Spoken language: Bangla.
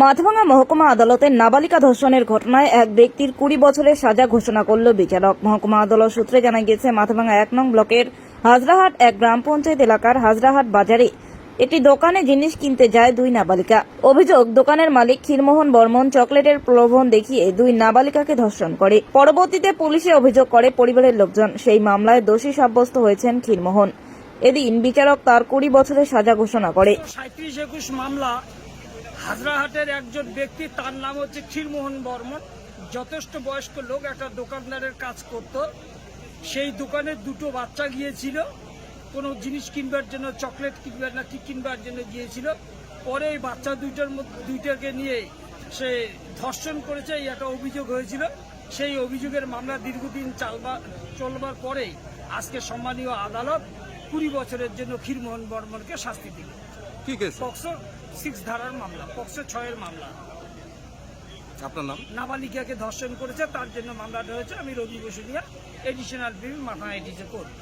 মাথাভাঙা মহকুমা আদালতের নাবালিকা ধর্ষণের ঘটনায় এক ব্যক্তির 20 বছরের সাজা ঘোষণা করল বিচারক। মহকুমা আদালত সূত্রে জানা গেছে, মাথাভাঙা 1 নং ব্লকের হাজরাহাট এক গ্রাম পঞ্চায়েত এলাকার হাজরাহাট বাজারে একটি দোকানে জিনিস কিনতে যায় 2 নাবালিকা। অভিযোগ, দোকানের মালিক ক্ষীরমোহন বর্মন চকলেটের প্রলোভন দেখিয়ে 2 নাবালিকাকে ধর্ষণ করে। পরবর্তীতে পুলিশে অভিযোগ করে পরিবারের লোকজন। সেই মামলায় দোষী সাব্যস্ত হয়েছেন ক্ষীরমোহন। এদিন বিচারক তার 20 বছরের সাজা ঘোষণা করে। 37-21 মামলা হাজরাহাটের একজন ব্যক্তি, তার নাম হচ্ছে ক্ষীরমোহন বর্মন। যথেষ্ট বয়স্ক লোক, একটা দোকানদারের কাজ করত। সেই দোকানে 2টো বাচ্চা গিয়েছিল কোনো জিনিস কিনবার জন্য, চকলেট কিনবার না কি কিনবার জন্য গিয়েছিল। পরে এই বাচ্চা দুইটাকে নিয়ে সে ধর্ষণ করেছে, এই একটা অভিযোগ হয়েছিল। সেই অভিযোগের মামলা দীর্ঘদিন চলবার পরে আজকে সম্মানীয় আদালত 20 বছরের জন্য ক্ষীরমোহন বর্মনকে শাস্তি দিল। ঠিক আছে, পক্সো 6 ধারার মামলা, পক্সো 6 এর মামলা। আপনার নাম? নাবালিকাকে ধর্ষণ করেছে, তার জন্য মামলাটা হয়েছে। আমি রবি বসুনিয়া, এডিশনাল বিল মাথা এডিশে করব।